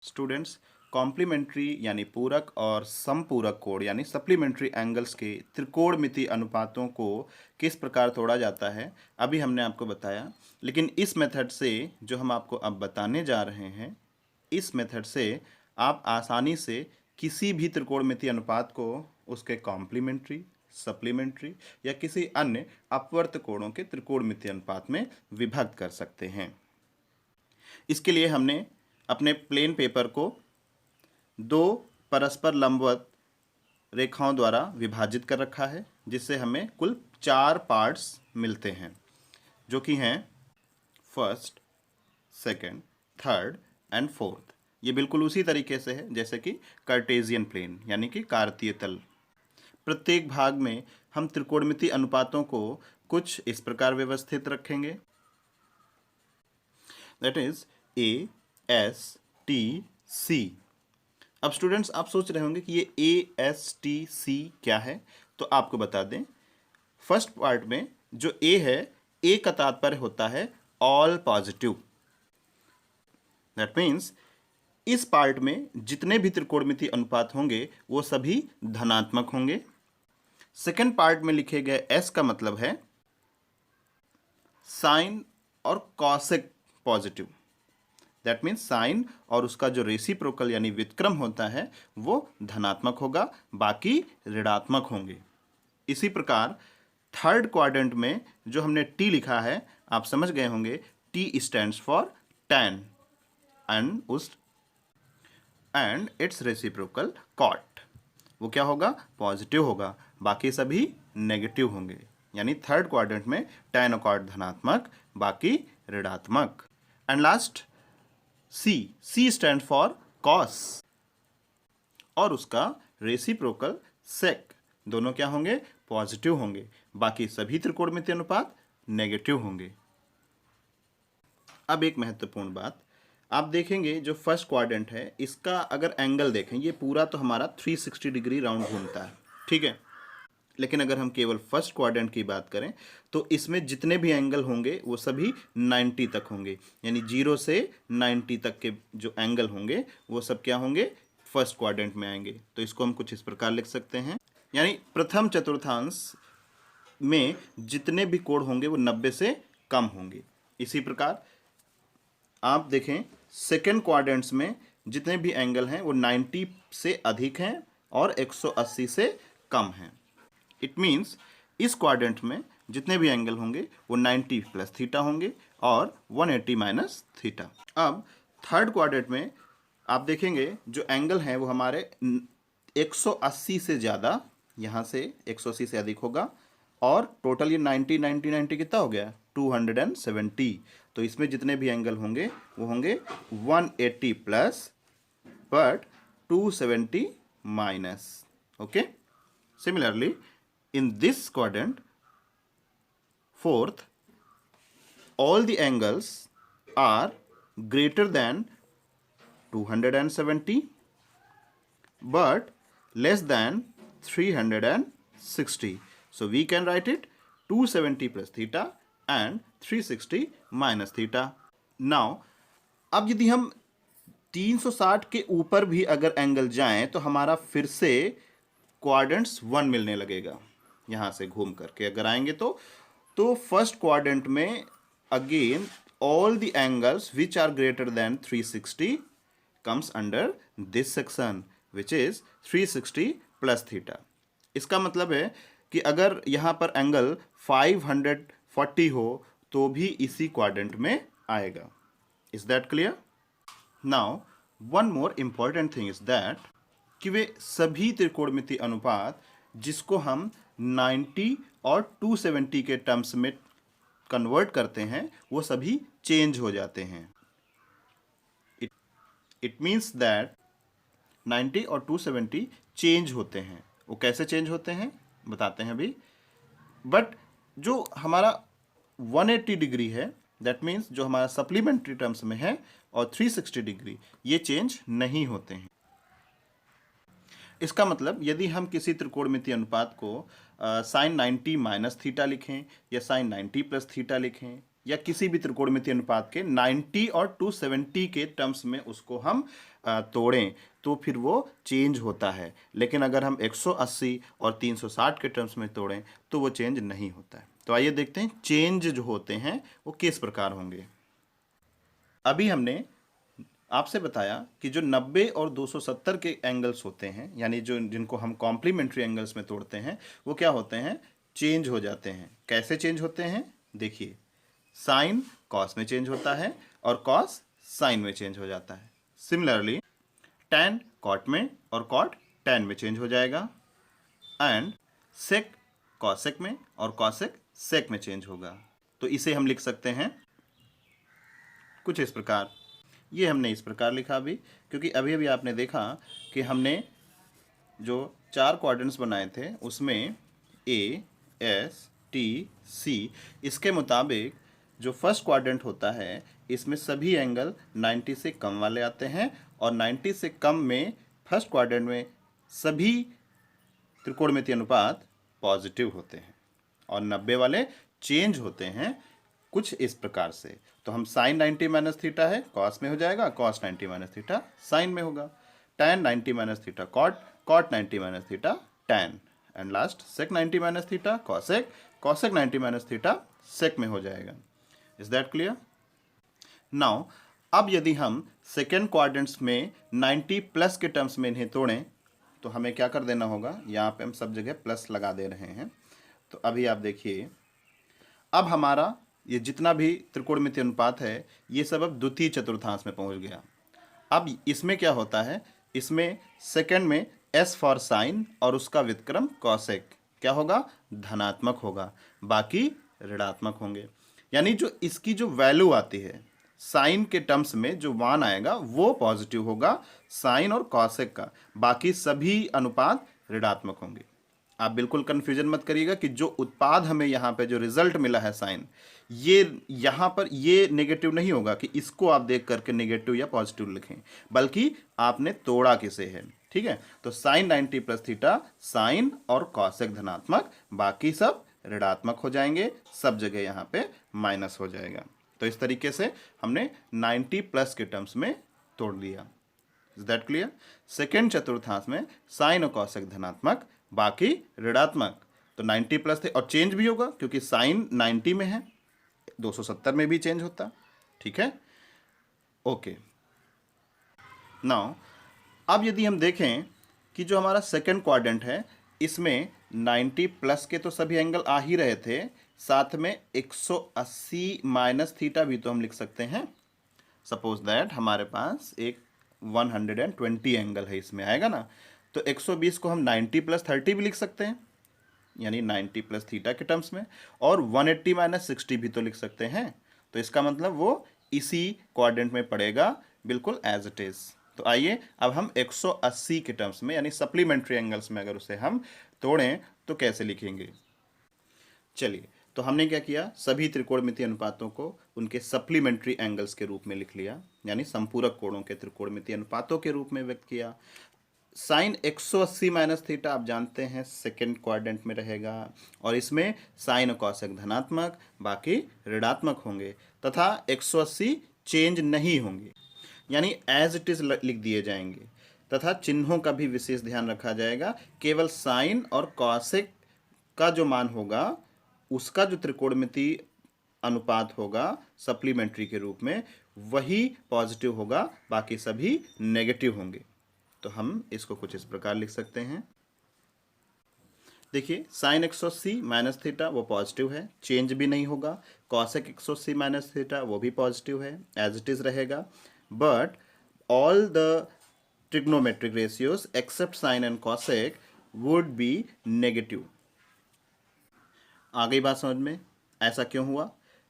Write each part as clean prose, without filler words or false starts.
Students, complementary यानी पूरक और समपूरक कोण यानी सप्लीमेंट्री एंगल्स के त्रिकोणमितीय अनुपातों को किस प्रकार तोड़ा जाता है अभी हमने आपको बताया। लेकिन इस मेथड से जो हम आपको अब बताने जा रहे हैं, इस मेथड से आप आसानी से किसी भी त्रिकोणमितीय अनुपात को उसके कॉम्प्लीमेंट्री, सप्लीमेंट्री या किसी अन्य अपवर्त कोणों के त्रिकोणमितीय अनुपात में विभक्त कर सकते हैं। इसके लिए हमने अपने प्लेन पेपर को दो परस्पर लंबवत रेखाओं द्वारा विभाजित कर रखा है, जिससे हमें कुल 4 पार्ट्स मिलते हैं, जो कि हैं first, second, third and fourth. ये बिल्कुल उसी तरीके से है जैसे कि कार्टेशियन प्लेन यानी कि कार्तीय तल। प्रत्येक भाग में हम त्रिकोणमितीय अनुपातों को कुछ इस प्रकार व्यवस्थित रखेंगे, that is A S T C. अब स्टूडेंट्स, आप सोच रहे होंगे कि ये ए एस टी सी क्या है, तो आपको बता दें। फर्स्ट पार्ट में जो ए है, ए का तात्पर्य होता है ऑल पॉजिटिव। दैट मीन्स इस पार्ट में जितने भी त्रिकोणमितीय अनुपात होंगे वो सभी धनात्मक होंगे। सेकेंड पार्ट में लिखे गए एस का मतलब है साइन और cosec positive. That means sign और उसका जो रेसिप्रोकल यानी व्युत्क्रम होता है वो धनात्मक होगा, बाकी ऋणात्मक होंगे। इसी प्रकार थर्ड क्वाड्रेंट में जो हमने टी लिखा है, आप समझ गए होंगे, T stands for tan and its reciprocal cot. वो क्या होगा? पॉजिटिव होगा, बाकी सभी नेगेटिव होंगे। यानी थर्ड क्वाड्रेंट में टैन और कॉट धनात्मक, बाकी ऋणात्मक। And last C stand for cos और उसका रेसिप्रोकल सेक। दोनों क्या होंगे? पॉजिटिव होंगे, बाकी सभी त्रिकोणमितीय अनुपात नेगेटिव होंगे। अब एक महत्वपूर्ण बात, आप देखेंगे जो फर्स्ट क्वाड्रेंट है, इसका अगर एंगल देखें, ये पूरा तो हमारा 360 डिग्री राउंड घूमता है, ठीक है। लेकिन अगर हम केवल फर्स्ट क्वाड्रेंट की बात करें तो इसमें जितने भी एंगल होंगे वो सभी 90 तक होंगे। यानी 0 से 90 तक के जो एंगल होंगे वो सब क्या होंगे? फर्स्ट क्वाड्रेंट में आएंगे। तो इसको हम कुछ इस प्रकार लिख सकते हैं, यानी प्रथम चतुर्थांश में जितने भी कोण होंगे वो 90 से कम होंगे। इसी प्रकार आप देखें सेकेंड क्वाड्रेंट्स में जितने भी एंगल हैं वो 90 से अधिक हैं और 180 से कम हैं। इट मीन्स इस क्वाड्रेंट में जितने भी एंगल होंगे वो 90 प्लस थीटा होंगे और 180 माइनस थीटा। अब थर्ड क्वाड्रेंट में आप देखेंगे जो एंगल हैं वो हमारे 180 से ज़्यादा, यहाँ से 180 से अधिक होगा, और टोटल ये 90 90 90 कितना हो गया? 270। तो इसमें जितने भी एंगल होंगे वो होंगे 180 plus but 270 minus. Okay, similarly in this quadrant, fourth, all the angles are greater than 270 but less than 360. So we can write it 270 plus theta and 360 minus theta. Now, अब यदि हम 360 के ऊपर भी अगर एंगल जाएं तो हमारा फिर से क्वाड्रेंट्स 1 मिलने लगेगा। यहाँ से घूम करके अगर आएंगे तो फर्स्ट क्वाड्रेंट में again all the angles which are greater than 360 comes under this section which is 360 plus theta. इसका मतलब है कि अगर यहाँ पर एंगल 540 हो तो भी इसी क्वाड्रेंट में आएगा। Is that clear? Now one more important thing is that कि वे सभी त्रिकोणमितीय अनुपात जिसको हम 90 और 270 के टर्म्स में कन्वर्ट करते हैं वो सभी चेंज हो जाते हैं। इट मीन्स दैट 90 और 270 चेंज होते हैं। वो कैसे चेंज होते हैं बताते हैं अभी। बट जो हमारा 180 डिग्री है, दैट मीन्स जो हमारा सप्लीमेंट्री टर्म्स में है, और 360 डिग्री, ये चेंज नहीं होते हैं। इसका मतलब यदि हम किसी त्रिकोणमितीय अनुपात को साइन 90 माइनस थीटा लिखें या साइन 90 प्लस थीटा लिखें या किसी भी त्रिकोणमितीय अनुपात के 90 और 270 के टर्म्स में उसको हम तोड़ें तो फिर वो चेंज होता है, लेकिन अगर हम 180 और 360 के टर्म्स में तोड़ें तो वो चेंज नहीं होता है। तो आइए देखते हैं चेंज जो होते हैं वो किस प्रकार होंगे। अभी हमने आपसे बताया कि जो 90 और 270 के एंगल्स होते हैं, यानी जो जिनको हम कॉम्प्लीमेंट्री एंगल्स में तोड़ते हैं, वो क्या होते हैं, चेंज हो जाते हैं। कैसे चेंज होते हैं, देखिए, साइन कॉस में चेंज होता है और कॉस साइन में चेंज हो जाता है। सिमिलरली टैन कॉट में और कॉट टैन में चेंज हो जाएगा, एंड सेक कॉसेक में और कॉसेक सेक में चेंज होगा। तो इसे हम लिख सकते हैं कुछ इस प्रकार। ये हमने इस प्रकार लिखा अभी, क्योंकि अभी अभी आपने देखा कि हमने जो 4 क्वाड्रेंट्स बनाए थे उसमें ए, एस, टी, सी, इसके मुताबिक जो फर्स्ट क्वाड्रेंट होता है इसमें सभी एंगल 90 से कम वाले आते हैं, और 90 से कम में फर्स्ट क्वाड्रेंट में सभी त्रिकोणमितीय अनुपात पॉजिटिव होते हैं, और 90 वाले चेंज होते हैं कुछ इस प्रकार से। तो हम साइन 90 माइनस थीटा है कॉस में हो जाएगा, कॉस 90 माइनस थीटा साइन में होगा, tan 90 minus theta cot, cot 90 minus theta tan, and last sec 90 minus theta cosec, cosec 90 minus theta sec में हो जाएगा। Is that clear? नाउ अब यदि हम सेकेंड क्वाड्रेंट्स में 90 प्लस के टर्म्स में इन्हें तोड़ें तो हमें क्या कर देना होगा, यहाँ पे हम सब जगह प्लस लगा दे रहे हैं। तो अभी आप देखिए, अब हमारा ये जितना भी त्रिकोणमितीय अनुपात है ये सब अब द्वितीय चतुर्थांश में पहुंच गया। अब इसमें क्या होता है, इसमें सेकंड में एस फॉर साइन और उसका व्युत्क्रम कॉसेक क्या होगा, धनात्मक होगा, बाकी ऋणात्मक होंगे। यानी जो इसकी जो वैल्यू आती है साइन के टर्म्स में जो मान आएगा वो पॉजिटिव होगा साइन और कॉसेक का, बाकी सभी अनुपात ऋणात्मक होंगे। आप बिल्कुल कंफ्यूजन मत करिएगा कि जो उत्पाद हमें यहाँ पे जो रिजल्ट मिला है साइन, ये यहाँ पर ये नेगेटिव नहीं होगा कि इसको आप देख करके नेगेटिव या पॉजिटिव लिखें, बल्कि आपने तोड़ा किसे है। ठीक है, तो साइन 90 प्लस थीटा साइन और कॉसेक धनात्मक, बाकी सब ऋणात्मक हो जाएंगे, सब जगह यहाँ पे माइनस हो जाएगा। तो इस तरीके से हमने 90 प्लस के टर्म्स में तोड़ लिया। Is that clear? सेकेंड चतुर्थांश में साइन और कॉसेक धनात्मक, बाकी ऋणात्मक। तो 90 प्लस थे और चेंज भी होगा क्योंकि साइन 90 में है, 270 में भी चेंज होता। ठीक है, ओके। नाउ अब यदि हम देखें कि जो हमारा सेकंड क्वाड्रेंट है इसमें 90 प्लस के तो सभी एंगल आ ही रहे थे, साथ में 180 माइनस थीटा भी तो हम लिख सकते हैं। सपोज दैट हमारे पास एक 120 एंगल है, इसमें आएगा ना, तो 120 को हम 90 प्लस 30 भी लिख सकते हैं, यानी 90 प्लस थीटा के टर्म्स में, और 180 माइनस 60 भी तो लिख सकते हैं। तो इसका मतलब वो इसी क्वाड्रेंट में पड़ेगा, बिल्कुल एज इट इज। तो आइए अब हम 180 के टर्म्स में यानी सप्लीमेंट्री एंगल्स में अगर उसे हम तोड़ें तो कैसे लिखेंगे। चलिए, तो हमने क्या किया, सभी त्रिकोणमितीय अनुपातों को उनके सप्लीमेंट्री एंगल्स के रूप में लिख लिया, यानी संपूरक कोणों के त्रिकोणमितीय अनुपातों के रूप में व्यक्त किया। साइन 180 माइनस थीटा आप जानते हैं सेकेंड क्वाड्रेंट में रहेगा, और इसमें साइन और कॉसेक धनात्मक, बाकी ऋणात्मक होंगे, तथा 180 चेंज नहीं होंगे, यानी एज इट इज लिख दिए जाएंगे, तथा चिन्हों का भी विशेष ध्यान रखा जाएगा। केवल साइन और कॉसेक का जो मान होगा उसका जो त्रिकोणमितीय अनुपात होगा सप्लीमेंट्री के रूप में वही पॉजिटिव होगा, बाकी सभी नेगेटिव होंगे। तो हम इसको कुछ इस प्रकार लिख सकते हैं। देखिए, साइन 180 माइनस थीटा वो पॉजिटिव है, चेंज भी नहीं होगा। कॉसेक 180 माइनस थीटा वो भी पॉजिटिव है, एज इट इज रहेगा। But all the trigonometric ratios except sine and cosec would be negative. आ गई बात समझ में? ऐसा क्यों हुआ?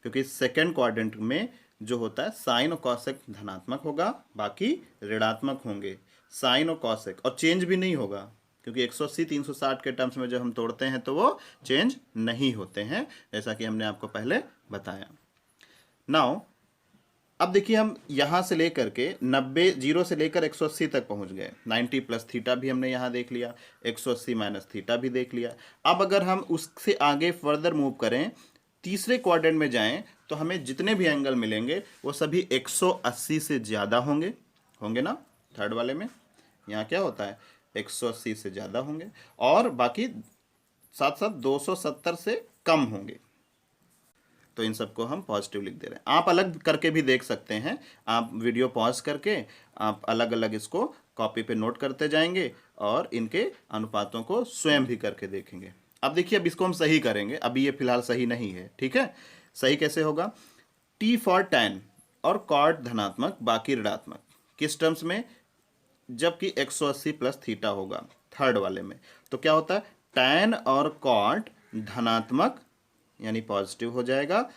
क्योंकि सेकेंड क्वाड्रेंट में जो होता है साइन और कॉसेक धनात्मक होगा, बाकी ऋणात्मक होंगे, साइन और कॉसेक, और चेंज भी नहीं होगा क्योंकि 180 360 के टर्म्स में जब हम तोड़ते हैं तो वो चेंज नहीं होते हैं, जैसा कि हमने आपको पहले बताया। नाउ अब देखिए, हम यहाँ से लेकर के 90 जीरो से लेकर 180 तक पहुँच गए। 90 प्लस थीटा भी हमने यहाँ देख लिया, 180 माइनस थीटा भी देख लिया। अब अगर हम उससे आगे फर्दर मूव करें तीसरे क्वाड्रेंट में जाएं तो हमें जितने भी एंगल मिलेंगे वो सभी 180 से ज़्यादा होंगे, होंगे ना। थर्ड वाले में यहाँ क्या होता है, 180 से ज़्यादा होंगे, और बाकी साथ साथ 270 से कम होंगे। तो इन सबको हम पॉजिटिव लिख दे रहे हैं। आप अलग करके भी देख सकते हैं, आप वीडियो पॉज करके आप अलग अलग इसको कॉपी पे नोट करते जाएंगे और इनके अनुपातों को स्वयं भी करके देखेंगे। अब देखिए, अब इसको हम सही करेंगे, अभी ये फिलहाल सही नहीं है, ठीक है। सही कैसे होगा, टी फॉर tan और कॉट धनात्मक बाकी ऋणात्मक, किस टर्म्स में, जबकि 180 प्लस थीटा होगा थर्ड वाले में, तो क्या होता है, tan और कॉट धनात्मक यानी पॉजिटिव हो जाएगा,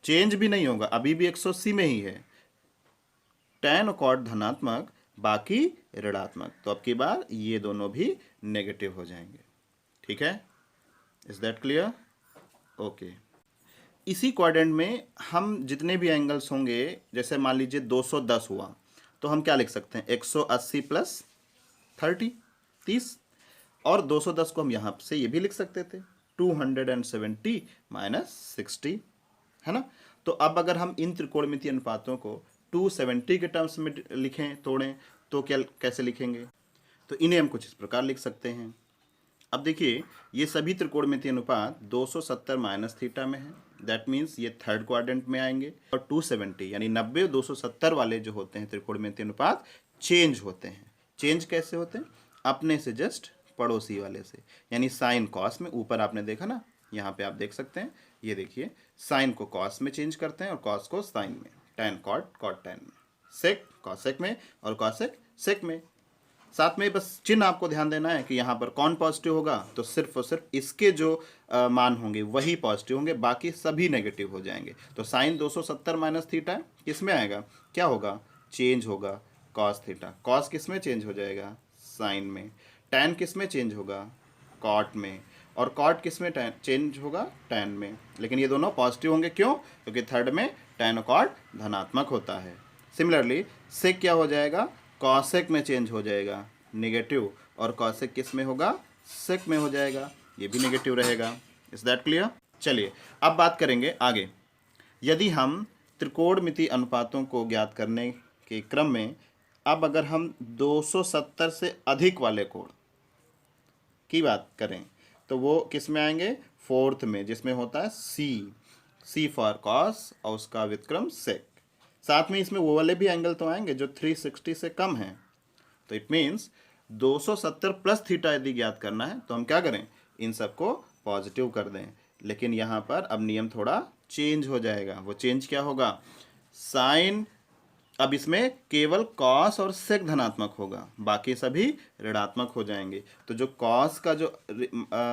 चेंज भी नहीं होगा, अभी भी 180 में ही है। tan और कॉट धनात्मक बाकी ऋणात्मक, तो अब की बार ये दोनों भी नेगेटिव हो जाएंगे, ठीक है। Is that clear? ओके। इसी क्वाड्रेंट में हम जितने भी एंगल्स होंगे, जैसे मान लीजिए 210 हुआ, तो हम क्या लिख सकते हैं, 180 प्लस 30, और 210 को हम यहाँ से ये भी लिख सकते थे 270 माइनस 60, है ना। तो अब अगर हम इन त्रिकोणमितीय अनुपातों को 270 के टर्म्स में लिखें, तोड़ें, तो क्या कैसे लिखेंगे, तो इन्हें हम कुछ इस प्रकार लिख सकते हैं। अब देखिए, ये सभी त्रिकोणमितीय अनुपात 270 माइनस थीटा में है, दैट मीन्स ये थर्ड क्वाड्रेंट में आएंगे, और 270 यानी 90 270 वाले जो होते हैं त्रिकोणमितीय अनुपात चेंज होते हैं। चेंज कैसे होते हैं, अपने से जस्ट पड़ोसी वाले से, यानी साइन कॉस में, ऊपर आपने देखा ना, यहाँ पे आप देख सकते हैं, ये देखिए, साइन को कॉस में चेंज करते हैं और कॉस को साइन में, टैन कॉट, कॉट टैन में, सेक कॉसेक में, और कॉसेक सेक में। साथ में बस चिन्ह आपको ध्यान देना है कि यहाँ पर कौन पॉजिटिव होगा, तो सिर्फ और सिर्फ इसके जो मान होंगे वही पॉजिटिव होंगे, बाकी सभी नेगेटिव हो जाएंगे। तो साइन 270 माइनस थीटा किस में आएगा, क्या होगा, चेंज होगा कॉस थीटा, कॉस किस में चेंज हो जाएगा, साइन में, टैन किस में चेंज होगा, कॉट में, और कॉट किस में चेंज होगा, टैन में। लेकिन ये दोनों पॉजिटिव होंगे, क्यों, क्योंकि थर्ड में टैन और कॉट धनात्मक होता है। सिमिलरली सेक क्या हो जाएगा, कॉसेक में चेंज हो जाएगा नेगेटिव, और कॉसेक किस में होगा, सेक में हो जाएगा, ये भी नेगेटिव रहेगा। Is that clear? चलिए अब बात करेंगे आगे। यदि हम त्रिकोणमितीय अनुपातों को ज्ञात करने के क्रम में अब अगर हम 270 से अधिक वाले कोण की बात करें, तो वो किस में आएंगे, फोर्थ में, जिसमें होता है सी फॉर कॉस और उसका व्युत्क्रम सेक। साथ में इसमें वो वाले भी एंगल तो आएंगे जो 360 से कम हैं। तो इट मीन्स 270 प्लस थीटा यदि ज्ञात करना है तो हम क्या करें, इन सबको पॉजिटिव कर दें। लेकिन यहाँ पर अब नियम थोड़ा चेंज हो जाएगा। वो चेंज क्या होगा, साइन अब इसमें केवल कॉस और सेक धनात्मक होगा, बाकी सभी ऋणात्मक हो जाएंगे। तो जो कॉस का जो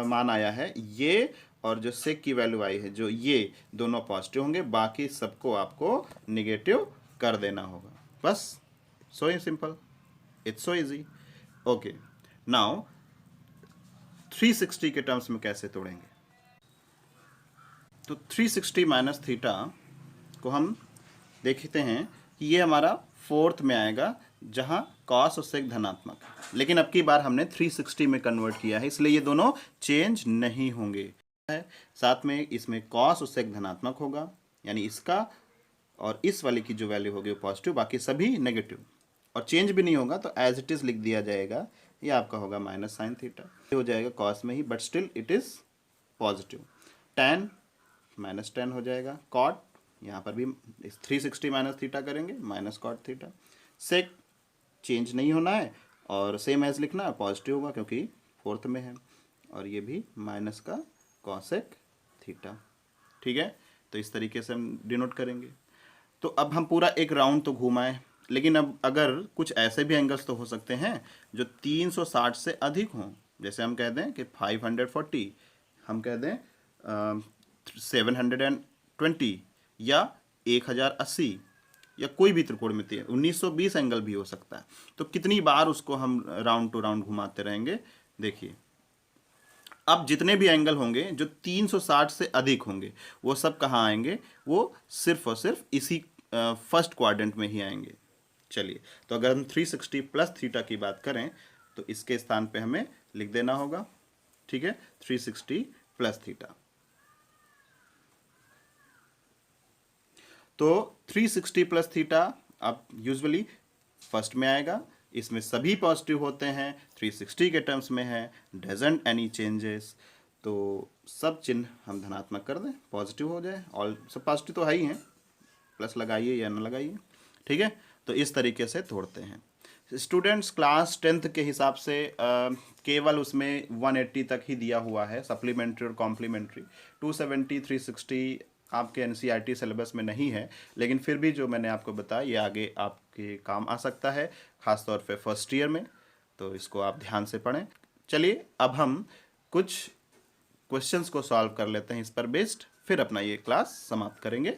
मान आया है ये, और जो सेक की वैल्यू आई है जो ये, दोनों पॉजिटिव होंगे, बाकी सबको आपको निगेटिव कर देना होगा। बस so simple, it's so easy. Okay, now 360 के टर्म्स में कैसे तोड़ेंगे, तो 360 माइनस थीटा को हम देखते हैं कि ये हमारा फोर्थ में आएगा जहां कॉस और सेक धनात्मक है। लेकिन अब की बार हमने 360 में कन्वर्ट किया है, इसलिए ये दोनों चेंज नहीं होंगे। साथ में इसमें कॉस और सेक धनात्मक होगा, यानी इसका और इस वाले की जो वैल्यू होगी वो पॉजिटिव, बाकी सभी नेगेटिव, और चेंज भी नहीं होगा तो एज इट इज लिख दिया जाएगा। ये आपका होगा माइनस साइन थीटा, ये हो जाएगा कॉस में ही, but still it is positive. Tan minus tan हो जाएगा, कॉट यहाँ पर भी 360 माइनस थीटा करेंगे, minus cot theta. Sec change नहीं होना है और सेम एज लिखना है, पॉजिटिव होगा क्योंकि फोर्थ में है, और ये भी माइनस का कॉसेक थीटा। ठीक है, तो इस तरीके से हम डिनोट करेंगे। तो अब हम पूरा एक राउंड तो घुमाएं, लेकिन अब अगर कुछ ऐसे भी एंगल्स तो हो सकते हैं जो 360 से अधिक हों। जैसे हम कह दें कि 540, हम कह दें 720 या 1080, या कोई भी त्रिकोणमितीय 1920 एंगल भी हो सकता है। तो कितनी बार उसको हम राउंड टू राउंड घुमाते रहेंगे। देखिए, अब जितने भी एंगल होंगे जो 360 से अधिक होंगे वो सब कहाँ आएंगे, वो सिर्फ और सिर्फ इसी फर्स्ट क्वाड्रेंट में ही आएंगे। चलिए, तो अगर हम 360 प्लस थीटा की बात करें तो इसके स्थान पे हमें लिख देना होगा, ठीक है, 360 प्लस थीटा। तो 360 प्लस थीटा अब यूजुअली फर्स्ट में आएगा, इसमें सभी पॉजिटिव होते हैं, 360 के टर्म्स में है, डजंट एनी चेंजेस, तो सब चिन्ह हम धनात्मक कर दें, पॉजिटिव हो जाए, ऑल सब पॉजिटिव तो है ही हैं, प्लस लगाइए या ना लगाइए, ठीक है। तो इस तरीके से तोड़ते हैं। स्टूडेंट्स क्लास 10th के हिसाब से केवल उसमें 180 तक ही दिया हुआ है, सप्लीमेंट्री और कॉम्प्लीमेंट्री 270 360 आपके एनसीईआरटी सिलेबस में नहीं है, लेकिन फिर भी जो मैंने आपको बताया ये आगे आपके काम आ सकता है, ख़ासतौर पे फर्स्ट ईयर में, तो इसको आप ध्यान से पढ़ें। चलिए अब हम कुछ क्वेश्चंस को सॉल्व कर लेते हैं इस पर बेस्ड, फिर अपना ये क्लास समाप्त करेंगे।